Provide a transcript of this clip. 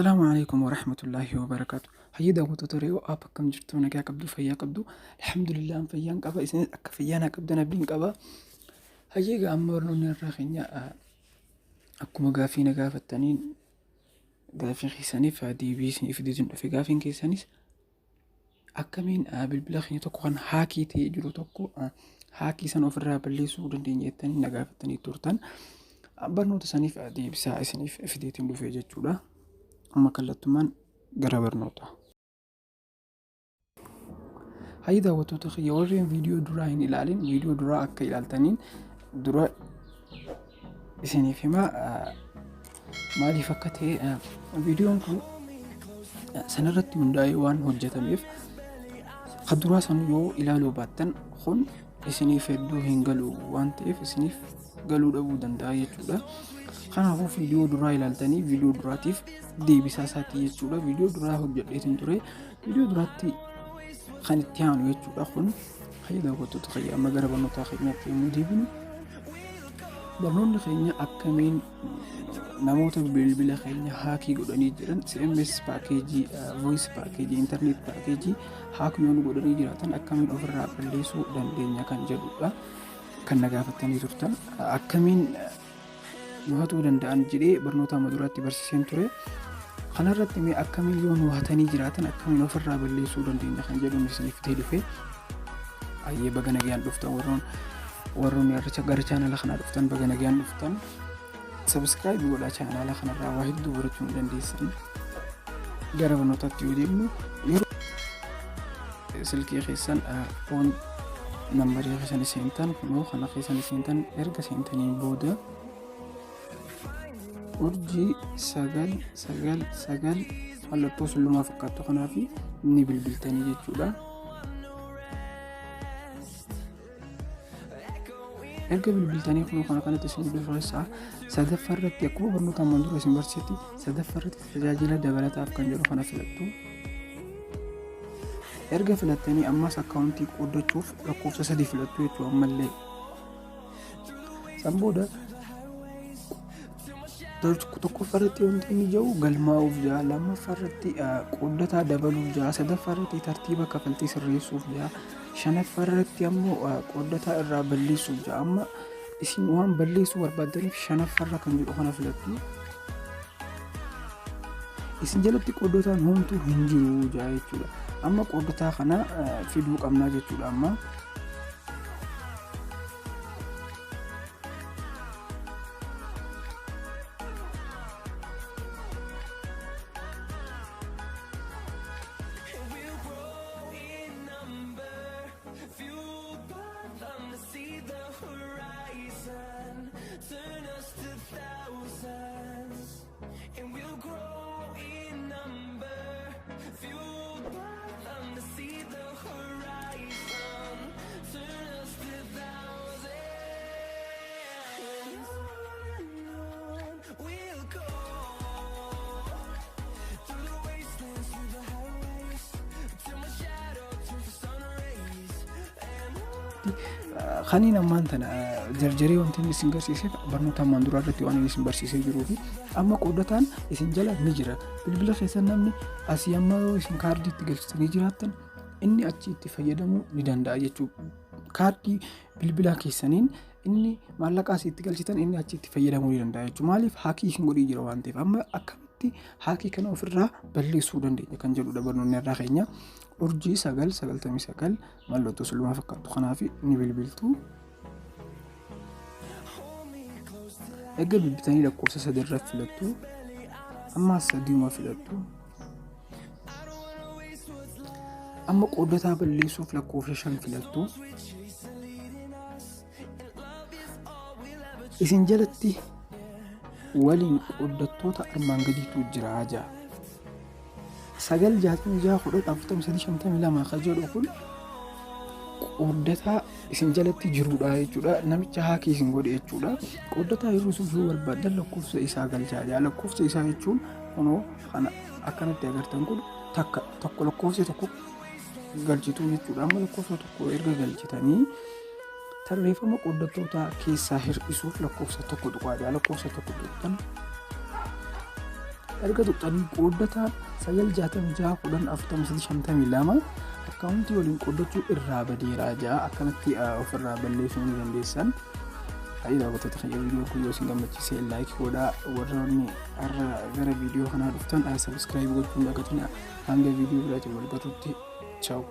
السلام عليكم ورحمة الله وبركاته. هيدا وتطريو أبكم جرتو نجا قبضو فيا قبضو الحمد لله أم فيان قبا إسنين أكفيانا قبضنا بين قبا هيدا أمرنا نرخينا أكو مقافين قافة التانين قافين خيساني فدي بيسني في ديزن في قافين كيسانيس أكمين بالبلاخين تقوان هاكي تيجرو تقو هاكي سنو في الراب اللي سودن دين يتاني نقافة التاني تورتان برنو تساني فدي بساعة إسني في ديتين دو في جتشولا أما كلتمان قرابر نوتا هيدا وتوتخي يورين فيديو دراين إلالين فيديو درا أكا إلالتانين درا إساني فيما مالي فكته فيديو كن سنرد من دايوان هجة ميف قدروا سنو إلالو باتن خن إساني فدو هنگلو وانتيف إساني قالوا دابو دنداية جودا خنافو فيديو درا إلالتاني فيديو دراتيف دي بساساتي يجودا فيديو درا هجة ليتن دري فيديو دراتي خانتيانو يجودا خن هيدا وتوتخي أما قرابا نتاخينا في مديبين برنون خينيا أكمين نموت بالبلا خينيا هاكي قدني جران CMS باكيجي voice باكيجي internet باكيجي هاكي يونو قدني جراتان أكمين over rap الليسو دان دينيا كان جدودا كان نقافتني ترتان أكمين نوهاتو دان جري برنوتا مدوراتي برسيسين توري خنا رتمي أكمين يونو هاتني جراتان أكمين over rap الليسو دان دينيا كان جدو مسني فتي دفي أيه بغانا جيان دفتا ورون يرچا غار channel خنا دفتن بغانا جيان دفتن سبسكرايب ولا channel خنا را واحد دورتون دنديسن غارو نوتات يوديمو سلكي خيسن فون نمبر خيسن سنتن نو خنا خيسن سنتن ارغا سنتنين بودا ورجي سغل على توصل لما فكرت خنا في نيبل بلتاني جودا erga bilbiltanii kun kana kanatti isin dursa sadaffarratti akkuma barnoota mandura isin barsiisti sadaffarratti tajaajila dabalataaf kan jedhu kana filattu erga filattanii ammas akkaawuntii qoodachuuf lakkoofsa 3 filattu jechuudha ammallee sanbooda tokkoffarratti wanti inni jiru galmaa'uuf jira lammaffarratti qoodataa dabaluuf jira sadaffarratti tartiiba kafaltii sirreessuuf jira shanaffarratti ammoo qoodataa irraa balleessuuf jira amma isin waan balleessuu barbaadaniif shanaffarra kan jedhu kana filattu isin jalatti qoodataan homtuu hin jiru jira jechuudha amma qoodataa kana fiduu qabnaa jechuudha amma خانين أمان تنا جرجري وانتين إسن قرسيسيف برنوتا ماندورا رتي وانين إسن برسيسي جروفي أما قودتان إسن جلا نجرة بالبلا خيسان نمني أسياما إسن كاردي تقلستني جراتن إني أتشي تفيدمو نداندا يجو كاردي بالبلا خيسانين إني مالك أسي تقلستن إني أتشي تفيدمو نداندا يجو ماليف هاكي إسن قولي جروانتيف أما أكمتي هاكي كان أفرها بلي سودان دي كان جلو دبرنو نراخينيا urjii 999 mallatoo sulmaa fakkaatu kanaafi ni bilbiltu eega bilbiltanii lakkoofsa 3 irra filattu amma 3 filattu amma qoodataa balleessuuf lakkoofsa 5 filattu isin jalatti waliin qoodattoota armaan gadiitu jira jaa sagal jaatin jaa khudot aftam sadi shantam lama khajadu kun qoodataa isin jalatti jiruudha jechuudha namicha haakii isin godhe jechuudha qoodataa hir'isuuf barbaadan lakkoofsa isaa galchaa jaa lakkoofsa isaa jechuun kunoo kana akkanatti agartan kun tokko lakkoofsa tokko galchitu jechuudha amma lakkoofsa tokko erga galchitanii tarreeffama qoodattoota keessaa hir'isuuf lakkoofsa tokko tuqaa jaa lakkoofsa tokko tuqtan erga tuqxanii qooddatan 966 akkaawuntii waliin qooddachuu irraa badeeraa jaa akkanatti ofirraa balleessuu ni dandeessan. daawwattoota keenya viidiyoo kun yoo isin gammachiise laayik godhaa. warroonni har'a gara viidiyoo kanaa dhuftan sabiskiraayib gochuun dagatina. hanga viidiyoo biraatiin wal garruutti. ciao.